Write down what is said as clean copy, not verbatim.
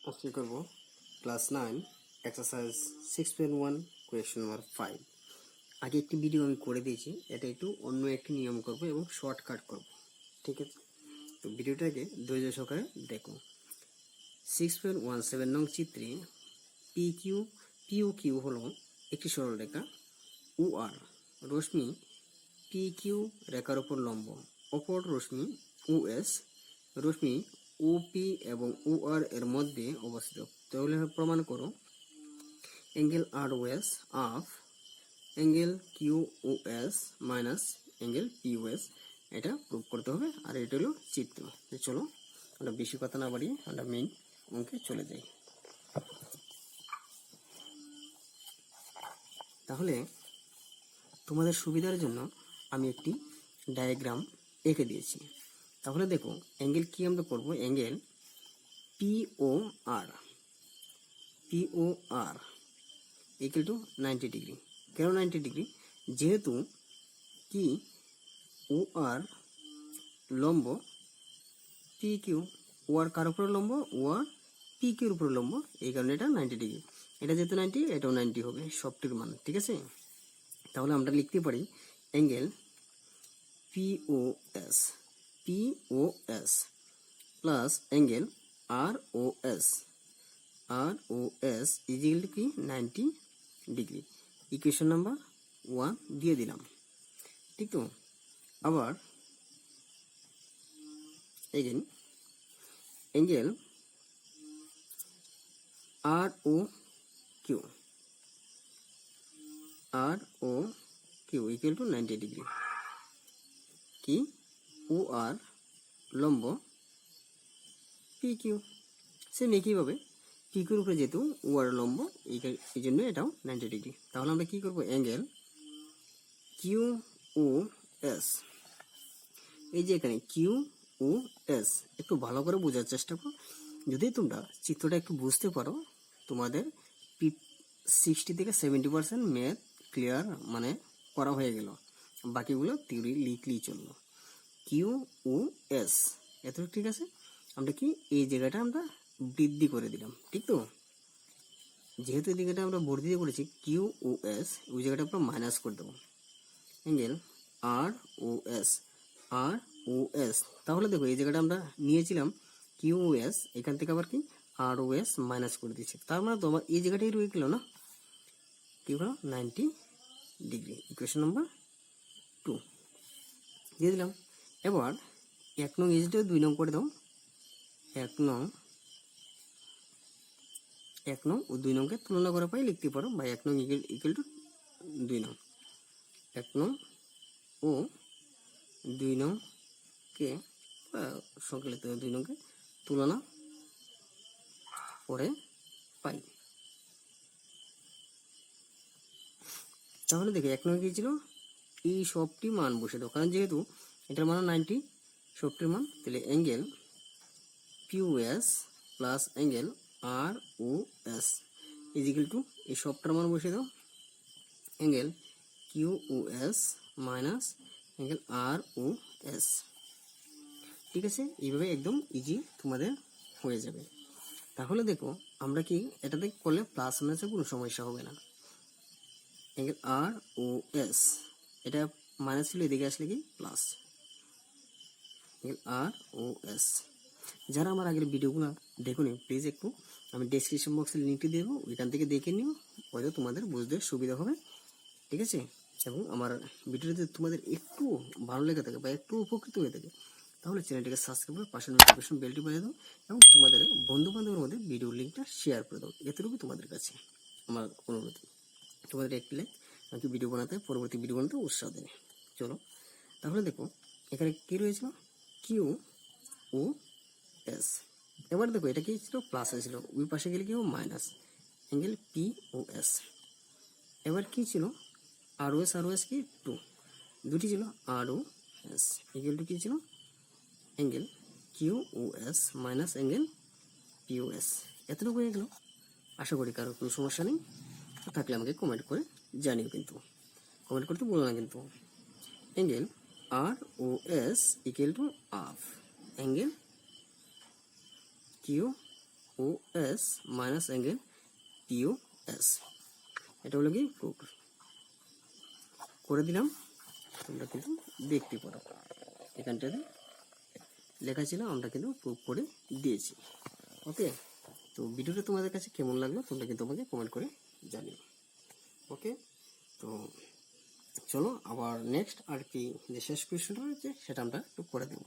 আজকে করব class 9 exercise 6.1 question number 5। আগে একটি ভিডিও আমি করে দিয়েছি, এটা একটু অন্য একটি নিয়ম করব এবং শর্টকাট করব, ঠিক আছে? তো ভিডিওটাকে ধৈর্য সহকারে দেখো। 6.17 নং চিত্রে পিও হলো একটি সরলরেখা। আর রশ্মি PQ রেখার উপর লম্ব, অপর রশ্মি OS রশ্মি OP এবং OR এর মধ্যে অবস্থিত। তাহলে প্রমাণ করো angle ROS of angle QOS minus angle POS, এটা প্রুভ করতে হবে। আর এটা হলো চিত্র। চলো আমরা বেশি কথা না বাড়িয়ে আমরা মেইন অঙ্কে চলে যাই। তাহলে তোমাদের সুবিধার জন্য আমি একটি ডায়াগ্রাম এঁকে দিয়েছি। তাহলে দেখো অ্যাঙ্গেল কি আমরা করব, angle POR equal to 90 degree. কেন 90 ডিগ্রি? যেহেতু কি OR লম্ব PQ, OR কার উপরে লম্ব? OR PQ এর উপরে লম্ব, এই কারণে এটা 90 ডিগ্রি। এটা যেহেতু 90, এটাও 90 হবে সবটির মান, ঠিক আছে? তাহলে আমরা লিখতে পারি angle POS plus angle ROS equal two কি 90 ডিগ্রি। ইকুয়েশন নাম্বার 1 দিয়ে দিলাম, ঠিক তো? আবার again angle ROQ equal to 90 degree. কি OR লম্ব PQ, সেম একইভাবে PQ এর উপরে যেহেতু OR লম্ব, এই জন্য এটাও 90 ডিগ্রি। তাহলে আমরা কি করব, অ্যাঙ্গেল QOS, এই যে এখানে QOS একটু ভালো করে বোঝার চেষ্টা করো। যদি তোমরা চিত্রটা একটু বুঝতে পারো, তোমাদের 60 থেকে 70% ম্যাথ ক্লিয়ার মানে করা হয়ে গেল, বাকিগুলো থিওরি লিখলেই চললো। QOS এতটুকু ঠিক আছে। আমরা কি এই জায়গাটা আমরা বৃদ্ধি করে দিলাম, ঠিক তো? যেহেতু এই জায়গাটা আমরা বর্ধিত করেছি QOS, ওই জায়গাটা আমরা মাইনাস করে দেবো। অ্যাঙ্গেল ROS, তাহলে দেখো এই জায়গাটা আমরা নিয়েছিলাম QOS, এখান থেকে আবার কি ROS মাইনাস করে দিচ্ছি, তার মানে তোমার এই জায়গাটাই রয়ে গেল না, কি হলো 90 ডিগ্রি। ইকুয়েশন নাম্বার 2 দিয়ে দিলাম। এবার 1 নং ইজটা 2 নং করে দাও। 1 নং ও 2 নংকে তুলনা করে পাই লিখতে পারো, বা 1 নং ইকুয়াল টু 2 নং। 1 নং ও 2 নংকে সংকলিত 2 নংকে তুলনা করে পাই। তাহলে দেখো 1 নং কি ছিল, এই সবটি মান বসে দাও, কারণ যেহেতু এটার মান 90, সবটির মান, তাহলে angle POS plus angle ROS equal two এই সবটার মান বসে দাও, angle QOS minus angle ROS, ঠিক আছে? এইভাবে একদম ইজি তোমাদের হয়ে যাবে। তাহলে দেখো আমরা কি এটাতে করলে প্লাস মাইনাসে কোনো সমস্যা হবে না। অ্যাঙ্গেল ROS, এটা মাইনাস ছিল, এদিকে আসলে কি প্লাস, অ্যাঙ্গেল ROS। যারা আমার আগের ভিডিওগুলো দেখুনি, প্লিজ একটু আমি ডেসক্রিপশন বক্সে লিঙ্কটি দেবো, ওইখান থেকে দেখে নিও, হয়তো তোমাদের বুঝতে সুবিধা হবে, ঠিক আছে? এবং আমার ভিডিওটি যদি তোমাদের একটু ভালো লেগে থাকে বা একটু উপকৃত হয়ে থাকে, তাহলে চ্যানেলটিকে সাবস্ক্রাইব করে পাশে নোটিফিকেশন বেলটি বাজিয়ে দাও এবং তোমাদের বন্ধু বান্ধবের মধ্যে ভিডিও লিঙ্কটা শেয়ার করে দাও। এতটুকু তোমাদের কাছে আমার অনুরোধ। তোমাদের একটি লাইক আমাকে ভিডিও বানাতে, পরবর্তী ভিডিও বানাতে উৎসাহ দেবে। চলো তাহলে দেখো এখানে কি রয়েছিল, QOS। এবার দেখো এটা কি ছিল, প্লাস ছিল, ওই পাশে গেলে কি মাইনাস, অ্যাঙ্গেল POS। এবার কি ছিল, ROS কি 2, দুটি ছিল, ROS ইকুয়াল টু কি ছিল, angle QOS minus angle POS। এতটুকু হয়ে গেল। আশা করি কারোর কোনো সমস্যা নেই, থাকলে আমাকে কমেন্ট করে জানিও, কিন্তু কমেন্ট করতে বলো না কিন্তু। Angle ROS equal to half angle O S minus angle P O S. এটা হলো কি প্রুফ করে দিলাম, তোমরা কিন্তু দেখতে পারো এখানটাতে লেখা ছিল, আমরা কিন্তু প্রুফ করে দিয়েছি। ওকে, তো ভিডিওটা তোমাদের কাছে কেমন লাগলো তোমরা কিন্তু আমাকে কমেন্ট করে জানিও। ওকে, তো চলো আবার নেক্সট আর কি যে শেষ কোয়েশ্চনটা রয়েছে সেটা আমরা একটু করে দেবো।